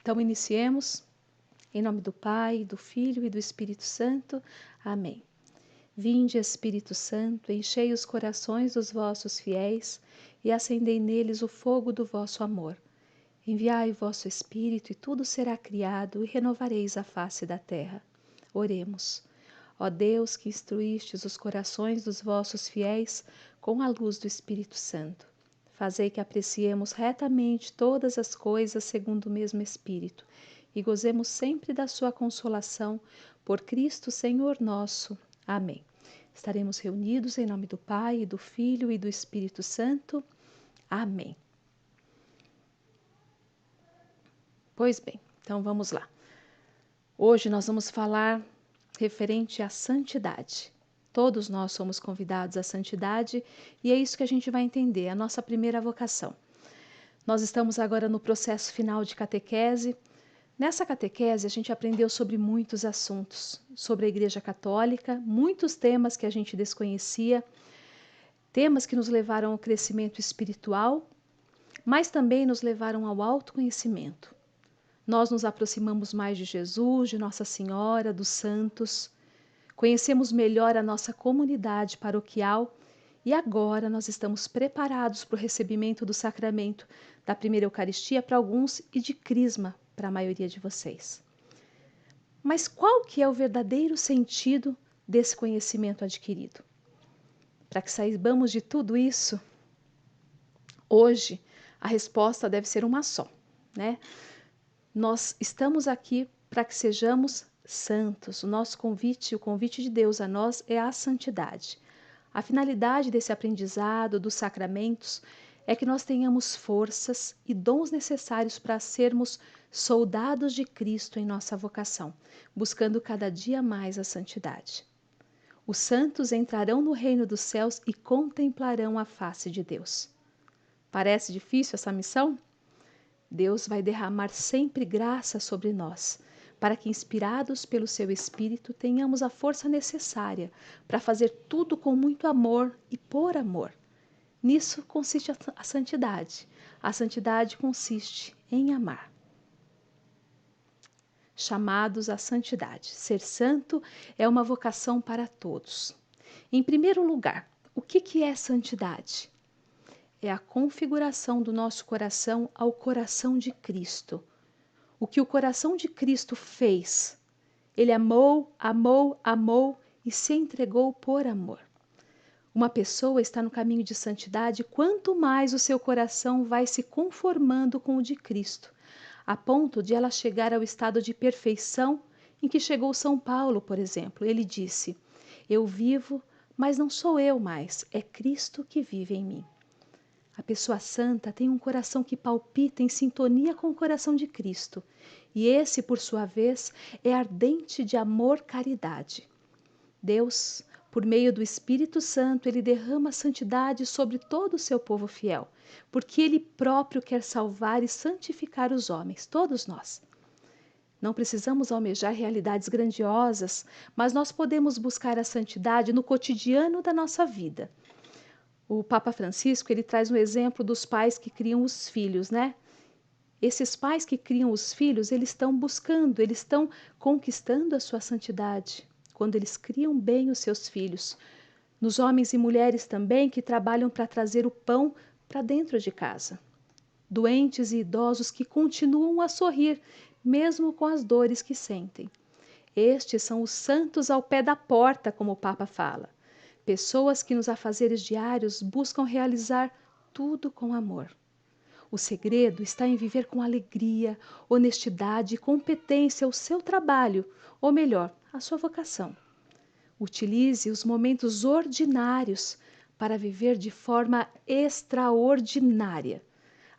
Então, iniciemos. Em nome do Pai, do Filho e do Espírito Santo. Amém. Vinde, Espírito Santo, enchei os corações dos vossos fiéis e acendei neles o fogo do vosso amor. Enviai o vosso Espírito e tudo será criado e renovareis a face da terra. Oremos. Ó Deus, que instruístes os corações dos vossos fiéis com a luz do Espírito Santo, fazei que apreciemos retamente todas as coisas segundo o mesmo Espírito e gozemos sempre da sua consolação, por Cristo Senhor nosso. Amém. Estaremos reunidos em nome do Pai, do Filho e do Espírito Santo. Amém. Pois bem, então vamos lá. Hoje nós vamos falar referente à santidade. Todos nós somos convidados à santidade e é isso que a gente vai entender, a nossa primeira vocação. Nós estamos agora no processo final de catequese. Nessa catequese a gente aprendeu sobre muitos assuntos, sobre a Igreja Católica, muitos temas que a gente desconhecia, temas que nos levaram ao crescimento espiritual, mas também nos levaram ao autoconhecimento. Nós nos aproximamos mais de Jesus, de Nossa Senhora, dos santos, conhecemos melhor a nossa comunidade paroquial e agora nós estamos preparados para o recebimento do sacramento da primeira Eucaristia para alguns e de Crisma para a maioria de vocês. Mas qual que é o verdadeiro sentido desse conhecimento adquirido? Para que saibamos de tudo isso, hoje a resposta deve ser uma só, né? Nós estamos aqui para que sejamos santos. O nosso convite, o convite de Deus a nós é a santidade. A finalidade desse aprendizado dos sacramentos é que nós tenhamos forças e dons necessários para sermos soldados de Cristo em nossa vocação, buscando cada dia mais a santidade. Os santos entrarão no reino dos céus e contemplarão a face de Deus. Parece difícil essa missão? Deus vai derramar sempre graça sobre nós, para que, inspirados pelo seu Espírito, tenhamos a força necessária para fazer tudo com muito amor e por amor. Nisso consiste a santidade. A santidade consiste em amar. Chamados à santidade. Ser santo é uma vocação para todos. Em primeiro lugar, o que é santidade? É a configuração do nosso coração ao coração de Cristo. O que o coração de Cristo fez, ele amou, amou, amou e se entregou por amor. Uma pessoa está no caminho de santidade quanto mais o seu coração vai se conformando com o de Cristo, a ponto de ela chegar ao estado de perfeição em que chegou São Paulo, por exemplo. Ele disse: "Eu vivo, mas não sou eu mais, é Cristo que vive em mim." A pessoa santa tem um coração que palpita em sintonia com o coração de Cristo. E esse, por sua vez, é ardente de amor-caridade. Deus, por meio do Espírito Santo, ele derrama a santidade sobre todo o seu povo fiel, porque ele próprio quer salvar e santificar os homens, todos nós. Não precisamos almejar realidades grandiosas, mas nós podemos buscar a santidade no cotidiano da nossa vida. O Papa Francisco, ele traz um exemplo dos pais que criam os filhos, né? Esses pais que criam os filhos, eles estão buscando, eles estão conquistando a sua santidade, quando eles criam bem os seus filhos. Nos homens e mulheres também que trabalham para trazer o pão para dentro de casa. Doentes e idosos que continuam a sorrir, mesmo com as dores que sentem. Estes são os santos ao pé da porta, como o Papa fala. Pessoas que nos afazeres diários buscam realizar tudo com amor. O segredo está em viver com alegria, honestidade e competência o seu trabalho, ou melhor, a sua vocação. Utilize os momentos ordinários para viver de forma extraordinária.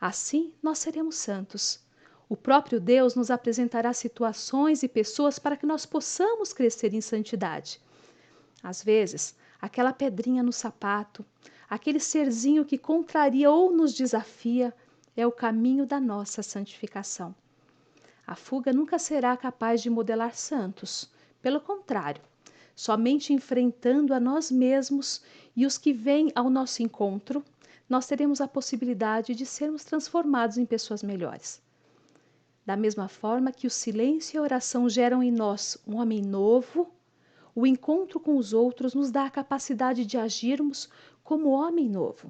Assim, nós seremos santos. O próprio Deus nos apresentará situações e pessoas para que nós possamos crescer em santidade. Às vezes, aquela pedrinha no sapato, aquele serzinho que contraria ou nos desafia, é o caminho da nossa santificação. A fuga nunca será capaz de modelar santos. Pelo contrário, somente enfrentando a nós mesmos e os que vêm ao nosso encontro, nós teremos a possibilidade de sermos transformados em pessoas melhores. Da mesma forma que o silêncio e a oração geram em nós um homem novo, o encontro com os outros nos dá a capacidade de agirmos como homem novo.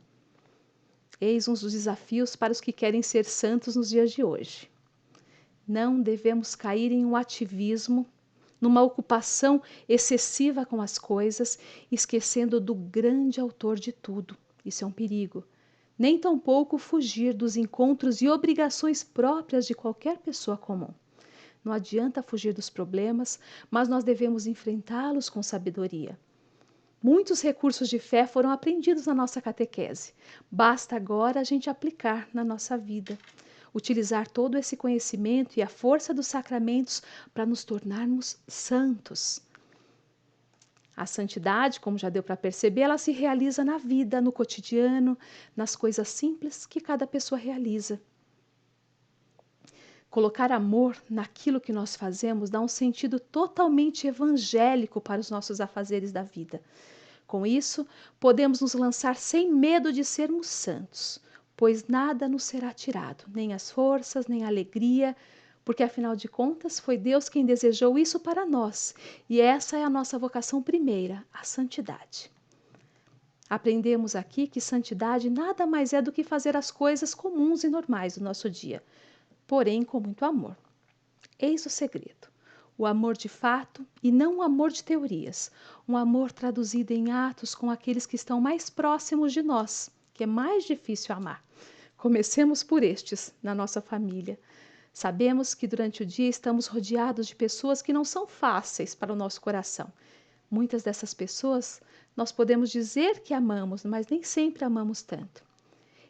Eis um dos desafios para os que querem ser santos nos dias de hoje. Não devemos cair em um ativismo, numa ocupação excessiva com as coisas, esquecendo do grande autor de tudo. Isso é um perigo. Nem tampouco fugir dos encontros e obrigações próprias de qualquer pessoa comum. Não adianta fugir dos problemas, mas nós devemos enfrentá-los com sabedoria. Muitos recursos de fé foram aprendidos na nossa catequese. Basta agora a gente aplicar na nossa vida. Utilizar todo esse conhecimento e a força dos sacramentos para nos tornarmos santos. A santidade, como já deu para perceber, ela se realiza na vida, no cotidiano, nas coisas simples que cada pessoa realiza. Colocar amor naquilo que nós fazemos dá um sentido totalmente evangélico para os nossos afazeres da vida. Com isso, podemos nos lançar sem medo de sermos santos, pois nada nos será tirado, nem as forças, nem a alegria, porque afinal de contas foi Deus quem desejou isso para nós, e essa é a nossa vocação primeira, a santidade. Aprendemos aqui que santidade nada mais é do que fazer as coisas comuns e normais do nosso dia, porém com muito amor. Eis o segredo. O amor de fato e não o amor de teorias. Um amor traduzido em atos com aqueles que estão mais próximos de nós, que é mais difícil amar. Comecemos por estes, na nossa família. Sabemos que durante o dia estamos rodeados de pessoas que não são fáceis para o nosso coração. Muitas dessas pessoas nós podemos dizer que amamos, mas nem sempre amamos tanto.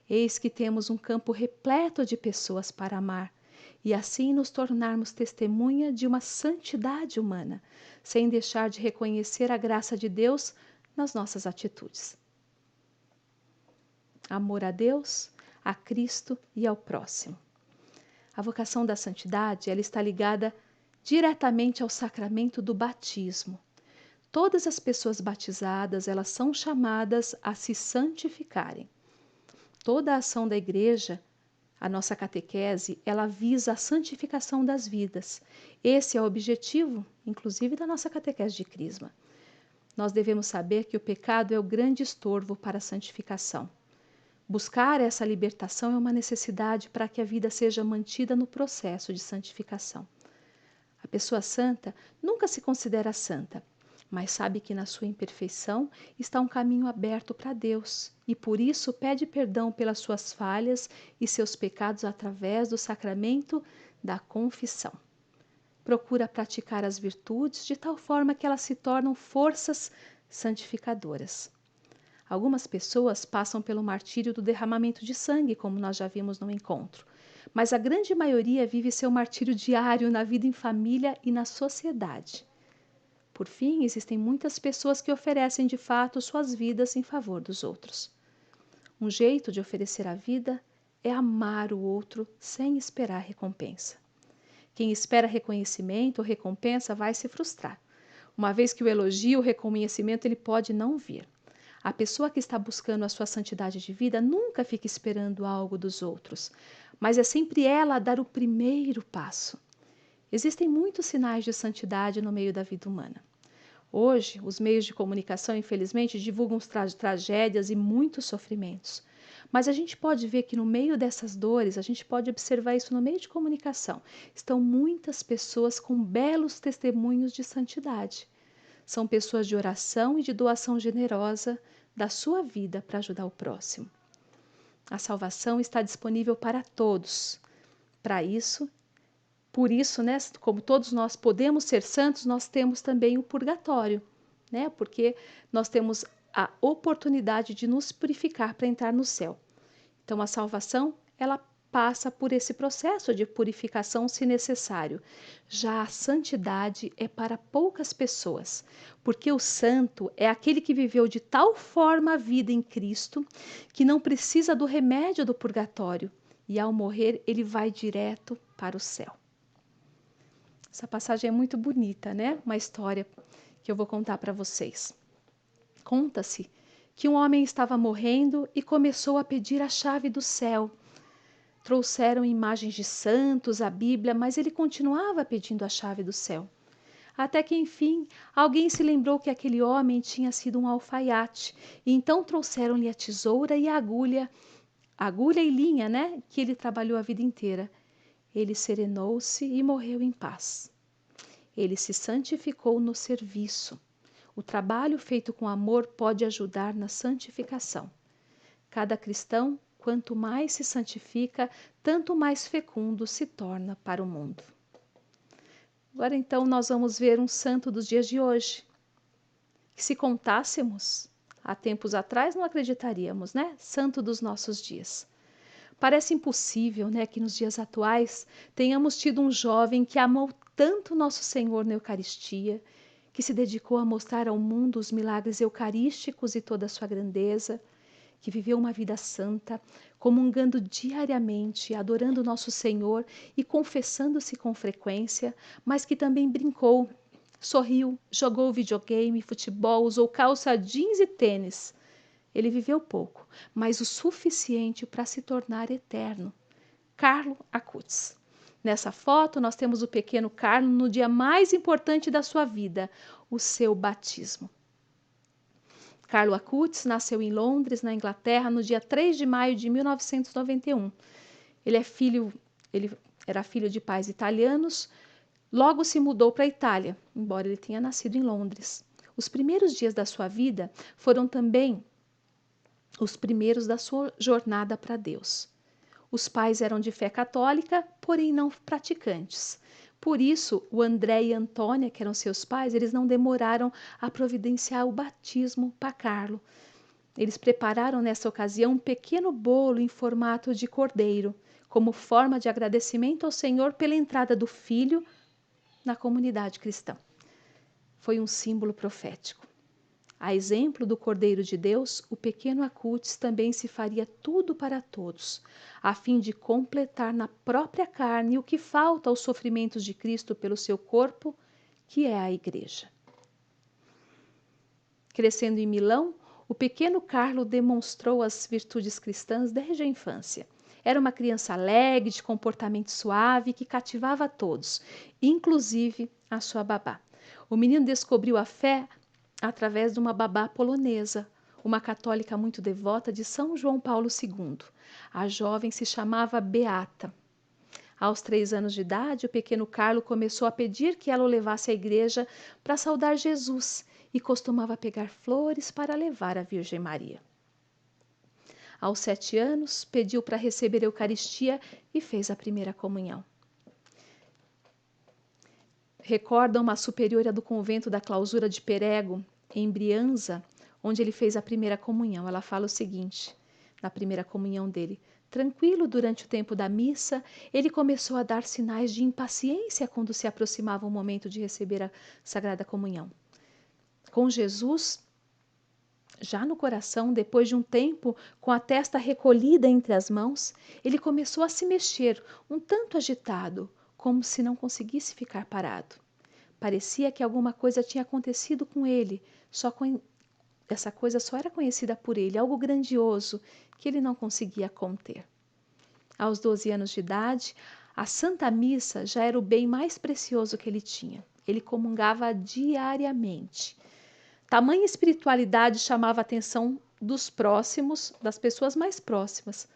Eis que temos um campo repleto de pessoas para amar, e assim nos tornarmos testemunha de uma santidade humana, sem deixar de reconhecer a graça de Deus nas nossas atitudes. Amor a Deus, a Cristo e ao próximo. A vocação da santidade, ela está ligada diretamente ao sacramento do batismo. Todas as pessoas batizadas, elas são chamadas a se santificarem. Toda a ação da igreja, a nossa catequese, ela visa a santificação das vidas. Esse é o objetivo, inclusive, da nossa catequese de Crisma. Nós devemos saber que o pecado é o grande estorvo para a santificação. Buscar essa libertação é uma necessidade para que a vida seja mantida no processo de santificação. A pessoa santa nunca se considera santa, mas sabe que na sua imperfeição está um caminho aberto para Deus e por isso pede perdão pelas suas falhas e seus pecados através do sacramento da confissão. Procura praticar as virtudes de tal forma que elas se tornam forças santificadoras. Algumas pessoas passam pelo martírio do derramamento de sangue, como nós já vimos no encontro, mas a grande maioria vive seu martírio diário na vida em família e na sociedade. Por fim, existem muitas pessoas que oferecem de fato suas vidas em favor dos outros. Um jeito de oferecer a vida é amar o outro sem esperar recompensa. Quem espera reconhecimento ou recompensa vai se frustrar, uma vez que o elogio, o reconhecimento, ele pode não vir. A pessoa que está buscando a sua santidade de vida nunca fica esperando algo dos outros, mas é sempre ela a dar o primeiro passo. Existem muitos sinais de santidade no meio da vida humana. Hoje, os meios de comunicação, infelizmente, divulgam tragédias e muitos sofrimentos. Mas a gente pode ver que no meio dessas dores, a gente pode observar isso no meio de comunicação. Estão muitas pessoas com belos testemunhos de santidade. São pessoas de oração e de doação generosa da sua vida para ajudar o próximo. A salvação está disponível para todos. Por isso, né, como todos nós podemos ser santos, nós temos também o purgatório, né? Porque nós temos a oportunidade de nos purificar para entrar no céu. Então, a salvação, ela passa por esse processo de purificação, se necessário. Já a santidade é para poucas pessoas, porque o santo é aquele que viveu de tal forma a vida em Cristo que não precisa do remédio do purgatório e, ao morrer, ele vai direto para o céu. Essa passagem é muito bonita, né? Uma história que eu vou contar para vocês. Conta-se que um homem estava morrendo e começou a pedir a chave do céu. trouxeram imagens de santos, a Bíblia, mas ele continuava pedindo a chave do céu. Até que, enfim, alguém se lembrou que aquele homem tinha sido um alfaiate, e então trouxeram-lhe a tesoura e a agulha e linha, né, que ele trabalhou a vida inteira. Ele serenou-se e morreu em paz. Ele se santificou no serviço. O trabalho feito com amor pode ajudar na santificação. Cada cristão, quanto mais se santifica, tanto mais fecundo se torna para o mundo. Agora então nós vamos ver um santo dos dias de hoje, que se contássemos, há tempos atrás não acreditaríamos, né? Santo dos nossos dias. Parece impossível, né, que nos dias atuais tenhamos tido um jovem que amou tanto nosso Senhor na Eucaristia, que se dedicou a mostrar ao mundo os milagres eucarísticos e toda a sua grandeza, que viveu uma vida santa, comungando diariamente, adorando nosso Senhor e confessando-se com frequência, mas que também brincou, sorriu, jogou videogame, futebol, usou calça jeans e tênis. Ele viveu pouco, mas o suficiente para se tornar eterno. Carlo Acutis. Nessa foto, nós temos o pequeno Carlo no dia mais importante da sua vida, o seu batismo. Carlo Acutis nasceu em Londres, na Inglaterra, no dia 3 de maio de 1991. Ele era filho de pais italianos, logo se mudou para a Itália, embora ele tenha nascido em Londres. Os primeiros dias da sua vida foram também os primeiros da sua jornada para Deus. Os pais eram de fé católica, porém não praticantes. Por isso, o André e a Antônia, que eram seus pais, eles não demoraram a providenciar o batismo para Carlo. Eles prepararam nessa ocasião um pequeno bolo em formato de cordeiro, como forma de agradecimento ao Senhor pela entrada do filho na comunidade cristã. Foi um símbolo profético. A exemplo do Cordeiro de Deus, o pequeno Acutis também se faria tudo para todos, a fim de completar na própria carne o que falta aos sofrimentos de Cristo pelo seu corpo, que é a Igreja. Crescendo em Milão, o pequeno Carlo demonstrou as virtudes cristãs desde a infância. Era uma criança alegre, de comportamento suave, que cativava a todos, inclusive a sua babá. O menino descobriu a fé através de uma babá polonesa, uma católica muito devota de São João Paulo II. A jovem se chamava Beata. Aos 3 anos de idade, o pequeno Carlo começou a pedir que ela o levasse à igreja para saudar Jesus e costumava pegar flores para levar à Virgem Maria. Aos 7 anos, pediu para receber a Eucaristia e fez a primeira comunhão. Recorda uma superiora do convento da Clausura de Perego, em Brianza, onde ele fez a primeira comunhão. Ela fala o seguinte, na primeira comunhão dele: tranquilo durante o tempo da missa, ele começou a dar sinais de impaciência quando se aproximava o momento de receber a Sagrada Comunhão. Com Jesus, já no coração, depois de um tempo, com a testa recolhida entre as mãos, ele começou a se mexer, um tanto agitado, como se não conseguisse ficar parado. Parecia que alguma coisa tinha acontecido com ele, essa coisa só era conhecida por ele, algo grandioso que ele não conseguia conter. Aos 12 anos de idade, a Santa Missa já era o bem mais precioso que ele tinha. Ele comungava diariamente. Tamanha espiritualidade chamava a atenção dos próximos, das pessoas mais próximas.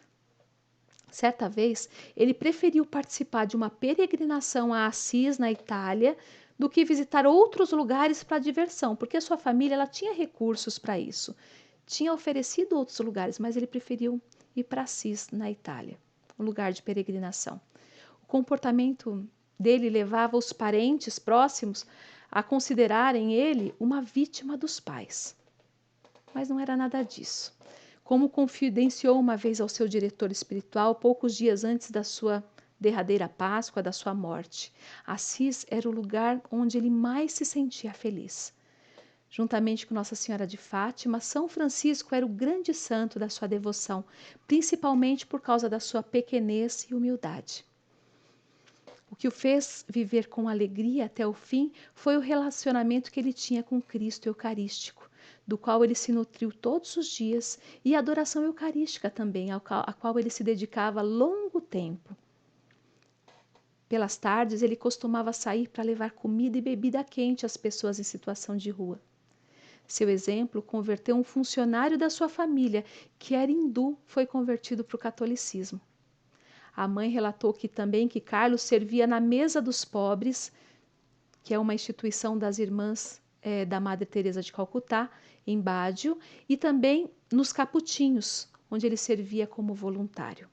Certa vez, ele preferiu participar de uma peregrinação a Assis, na Itália, do que visitar outros lugares para diversão, porque a sua família ela tinha recursos para isso. Tinha oferecido outros lugares, mas ele preferiu ir para Assis, na Itália, um lugar de peregrinação. O comportamento dele levava os parentes próximos a considerarem ele uma vítima dos pais. Mas não era nada disso. Como confidenciou uma vez ao seu diretor espiritual, poucos dias antes da sua derradeira Páscoa, da sua morte, Assis era o lugar onde ele mais se sentia feliz. Juntamente com Nossa Senhora de Fátima, São Francisco era o grande santo da sua devoção, principalmente por causa da sua pequenez e humildade. O que o fez viver com alegria até o fim foi o relacionamento que ele tinha com Cristo Eucarístico. do qual ele se nutriu todos os dias, e a adoração eucarística também, a qual ele se dedicava longo tempo. Pelas tardes, ele costumava sair para levar comida e bebida quente às pessoas em situação de rua. Seu exemplo converteu um funcionário da sua família, que era hindu, foi convertido para o catolicismo. A mãe relatou que Carlos servia na mesa dos pobres, que é uma instituição das irmãs da Madre Teresa de Calcutá, em Bádio, e também nos Capuchinhos, onde ele servia como voluntário.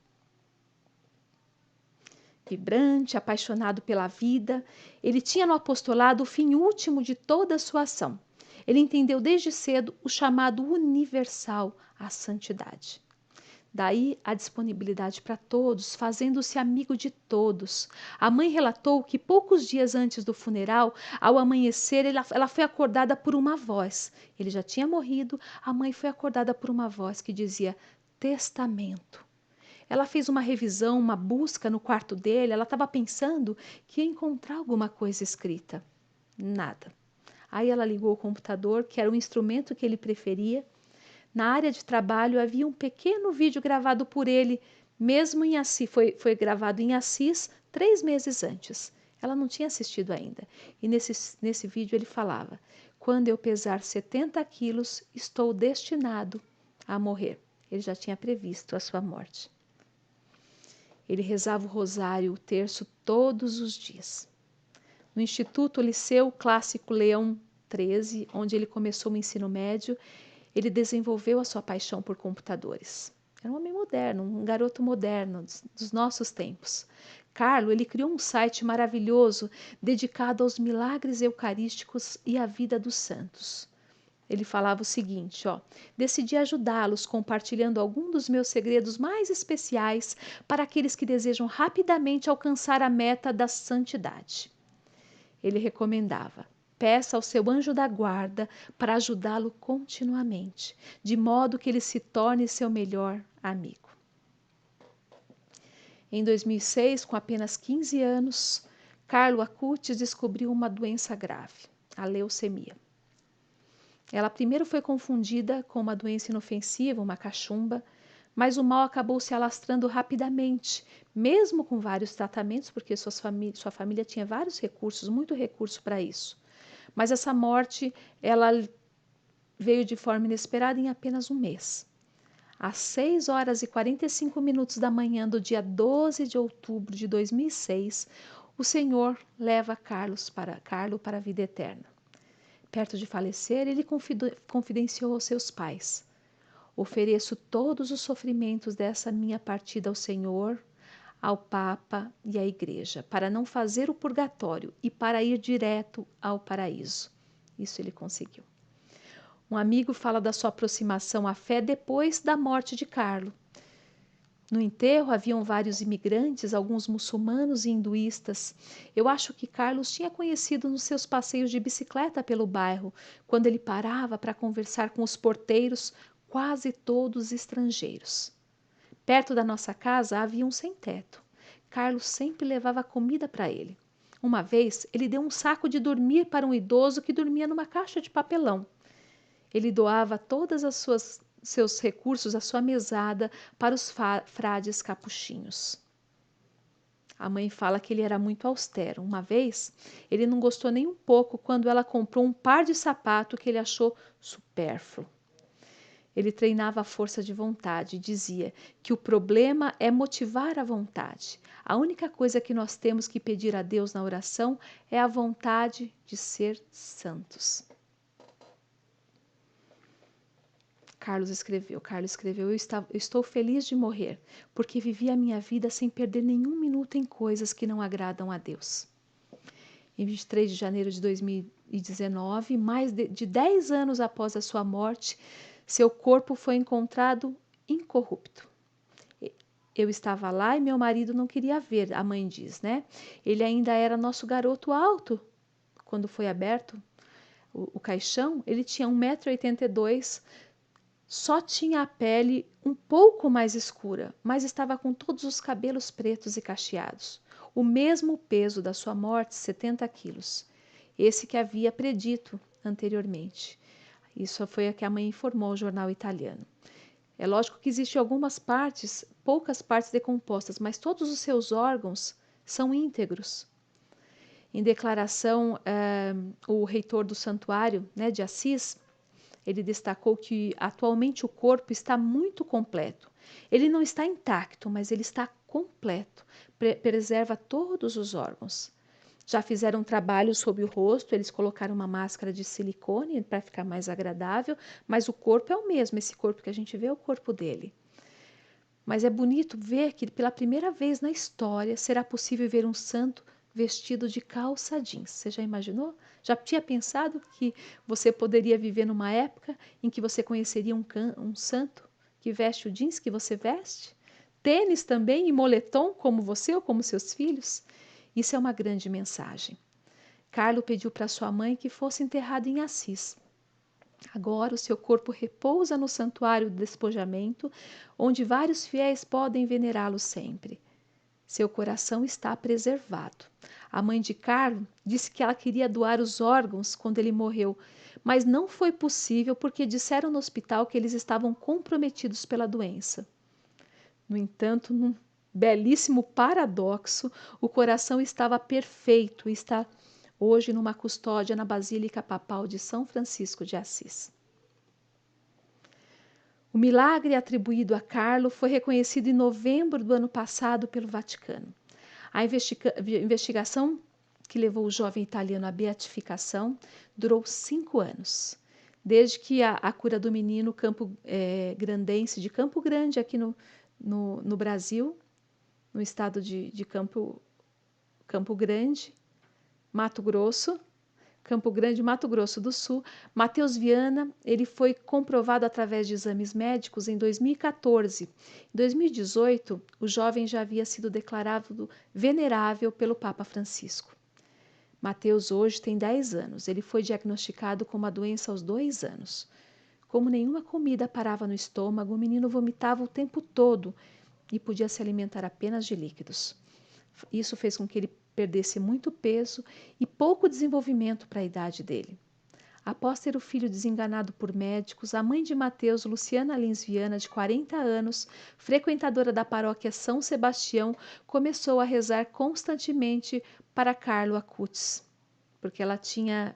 Vibrante, apaixonado pela vida, ele tinha no apostolado o fim último de toda a sua ação. Ele entendeu desde cedo o chamado universal à santidade. Daí a disponibilidade para todos, fazendo-se amigo de todos. A mãe relatou que poucos dias antes do funeral, ao amanhecer, ela foi acordada por uma voz. Ele já tinha morrido, a mãe foi acordada por uma voz que dizia: testamento. Ela fez uma revisão, uma busca no quarto dele, ela estava pensando que ia encontrar alguma coisa escrita. Nada. Aí ela ligou o computador, que era o instrumento que ele preferia. Na área de trabalho havia um pequeno vídeo gravado por ele, mesmo em Assis, foi gravado em Assis 3 meses antes. Ela não tinha assistido ainda. E nesse vídeo ele falava: quando eu pesar 70 quilos, estou destinado a morrer. Ele já tinha previsto a sua morte. Ele rezava o rosário, o terço, todos os dias. No Instituto Liceu Clássico Leão XIII, onde ele começou o ensino médio, ele desenvolveu a sua paixão por computadores. Era um homem moderno, um garoto moderno dos nossos tempos. Carlo, ele criou um site maravilhoso dedicado aos milagres eucarísticos e à vida dos santos. Ele falava o seguinte, decidi ajudá-los compartilhando algum dos meus segredos mais especiais para aqueles que desejam rapidamente alcançar a meta da santidade. Ele recomendava: peça ao seu anjo da guarda para ajudá-lo continuamente, de modo que ele se torne seu melhor amigo. Em 2006, com apenas 15 anos, Carlo Acutis descobriu uma doença grave, a leucemia. Ela primeiro foi confundida com uma doença inofensiva, uma cachumba, mas o mal acabou se alastrando rapidamente, mesmo com vários tratamentos, porque sua família tinha vários recursos, muito recurso para isso. Mas essa morte, ela veio de forma inesperada em apenas um mês. Às 6h45 da manhã do dia 12 de outubro de 2006, o Senhor leva Carlo para a vida eterna. Perto de falecer, ele confidenciou aos seus pais: ofereço todos os sofrimentos dessa minha partida ao Senhor, ao Papa e à Igreja, para não fazer o purgatório e para ir direto ao paraíso. Isso ele conseguiu. Um amigo fala da sua aproximação à fé depois da morte de Carlo. No enterro haviam vários imigrantes, alguns muçulmanos e hinduístas. Eu acho que Carlos tinha conhecido nos seus passeios de bicicleta pelo bairro, quando ele parava para conversar com os porteiros, quase todos estrangeiros. Perto da nossa casa havia um sem-teto. Carlos sempre levava comida para ele. Uma vez, ele deu um saco de dormir para um idoso que dormia numa caixa de papelão. Ele doava todos seus recursos, a sua mesada, para os frades capuchinhos. A mãe fala que ele era muito austero. Uma vez, ele não gostou nem um pouco quando ela comprou um par de sapato que ele achou supérfluo. Ele treinava a força de vontade e dizia que o problema é motivar a vontade. A única coisa que nós temos que pedir a Deus na oração é a vontade de ser santos. Carlos escreveu, eu estou feliz de morrer, porque vivi a minha vida sem perder nenhum minuto em coisas que não agradam a Deus. Em 23 de janeiro de 2019, mais de 10 anos após a sua morte, seu corpo foi encontrado incorrupto. Eu estava lá e meu marido não queria ver, a mãe diz, né? Ele ainda era nosso garoto alto quando foi aberto o caixão. Ele tinha 1,82 m, só tinha a pele um pouco mais escura, mas estava com todos os cabelos pretos e cacheados. O mesmo peso da sua morte, 70 quilos. Esse que havia predito anteriormente. Isso foi o que a mãe informou ao jornal italiano. É lógico que existem algumas partes, poucas partes decompostas, mas todos os seus órgãos são íntegros. Em declaração, o reitor do santuário, né, de Assis, ele destacou que atualmente o corpo está muito completo. Ele não está intacto, mas ele está completo, preserva todos os órgãos. Já fizeram trabalho sobre o rosto, eles colocaram uma máscara de silicone para ficar mais agradável, mas o corpo é o mesmo, esse corpo que a gente vê é o corpo dele. Mas é bonito ver que pela primeira vez na história será possível ver um santo vestido de calça jeans. Você já imaginou? Já tinha pensado que você poderia viver numa época em que você conheceria um santo que veste o jeans que você veste? Tênis também e moletom como você ou como seus filhos? Isso é uma grande mensagem. Carlo pediu para sua mãe que fosse enterrado em Assis. Agora o seu corpo repousa no santuário do despojamento, onde vários fiéis podem venerá-lo sempre. Seu coração está preservado. A mãe de Carlo disse que ela queria doar os órgãos quando ele morreu, mas não foi possível porque disseram no hospital que eles estavam comprometidos pela doença. No entanto, num belíssimo paradoxo, o coração estava perfeito e está hoje numa custódia na Basílica Papal de São Francisco de Assis. O milagre atribuído a Carlo foi reconhecido em novembro do ano passado pelo Vaticano. A investigação que levou o jovem italiano à beatificação durou 5 anos, desde que a cura do menino grandense de Campo Grande, aqui no Brasil, no estado de Campo Grande, Mato Grosso, Campo Grande, Mato Grosso do Sul. Matheus Viana, ele foi comprovado através de exames médicos em 2014. Em 2018, o jovem já havia sido declarado venerável pelo Papa Francisco. Matheus hoje tem 10 anos. Ele foi diagnosticado com uma doença aos 2 anos. Como nenhuma comida parava no estômago, o menino vomitava o tempo todo e podia se alimentar apenas de líquidos. Isso fez com que ele perdesse muito peso e pouco desenvolvimento para a idade dele. Após ter o filho desenganado por médicos, a mãe de Matheus, Luciana Lins Viana, de 40 anos, frequentadora da paróquia São Sebastião, começou a rezar constantemente para Carlo Acutis, porque ela tinha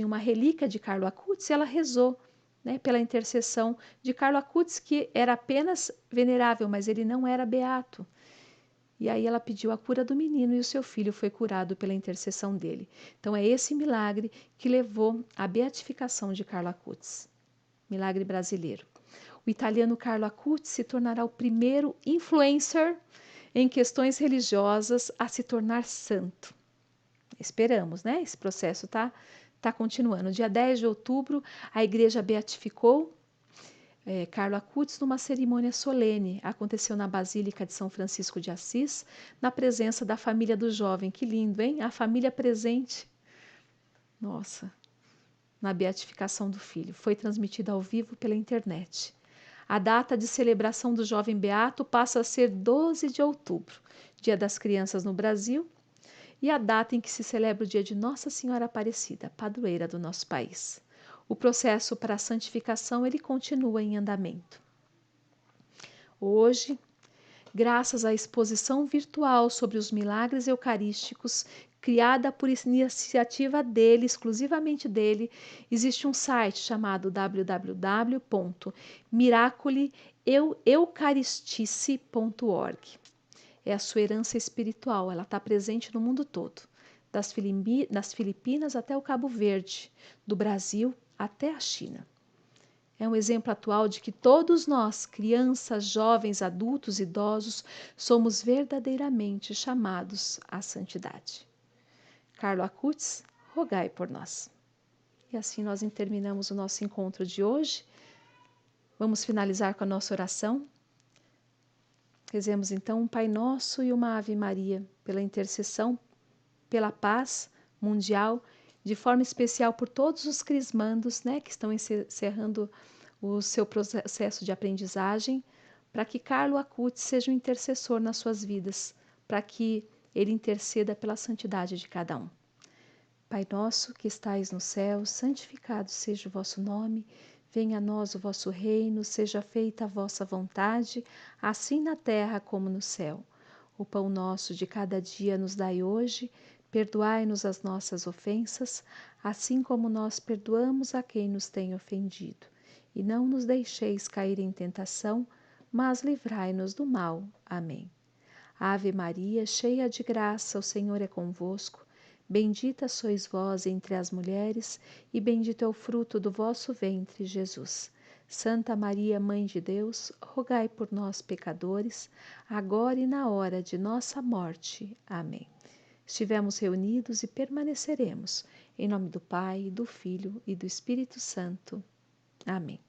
uma relíquia de Carlo Acutis e ela rezou, né, pela intercessão de Carlo Acutis, que era apenas venerável, mas ele não era beato. E aí ela pediu a cura do menino e o seu filho foi curado pela intercessão dele. Então é esse milagre que levou à beatificação de Carlo Acutis. Milagre brasileiro. O italiano Carlo Acutis se tornará o primeiro influencer em questões religiosas a se tornar santo. Esperamos, né? Esse processo tá continuando. Dia 10 de outubro, a igreja beatificou Carlo Acutis numa cerimônia solene. Aconteceu na Basílica de São Francisco de Assis, na presença da família do jovem. Que lindo, hein? A família presente. Nossa, na beatificação do filho. Foi transmitida ao vivo pela internet. A data de celebração do jovem beato passa a ser 12 de outubro, Dia das Crianças no Brasil, e a data em que se celebra o dia de Nossa Senhora Aparecida, padroeira do nosso país. O processo para a santificação ele continua em andamento. Hoje, graças à exposição virtual sobre os milagres eucarísticos, criada por iniciativa dele, exclusivamente dele, existe um site chamado www.miraculieucaristice.org. É a sua herança espiritual, ela está presente no mundo todo, das Filipinas até o Cabo Verde, do Brasil até a China. É um exemplo atual de que todos nós, crianças, jovens, adultos, idosos, somos verdadeiramente chamados à santidade. Carlo Acutis, rogai por nós. E assim nós terminamos o nosso encontro de hoje. Vamos finalizar com a nossa oração. Rezemos então um Pai Nosso e uma Ave Maria, pela intercessão, pela paz mundial, de forma especial por todos os crismandos, né, que estão encerrando o seu processo de aprendizagem, para que Carlo Acutis seja um intercessor nas suas vidas, para que ele interceda pela santidade de cada um. Pai nosso que estais no céu, santificado seja o vosso nome. Venha a nós o vosso reino, seja feita a vossa vontade, assim na terra como no céu. O pão nosso de cada dia nos dai hoje, perdoai-nos as nossas ofensas, assim como nós perdoamos a quem nos tem ofendido. E não nos deixeis cair em tentação, mas livrai-nos do mal. Amém. Ave Maria, cheia de graça, o Senhor é convosco. Bendita sois vós entre as mulheres, e bendito é o fruto do vosso ventre, Jesus. Santa Maria, Mãe de Deus, rogai por nós, pecadores, agora e na hora de nossa morte. Amém. Estivemos reunidos e permaneceremos. Em nome do Pai, do Filho e do Espírito Santo. Amém.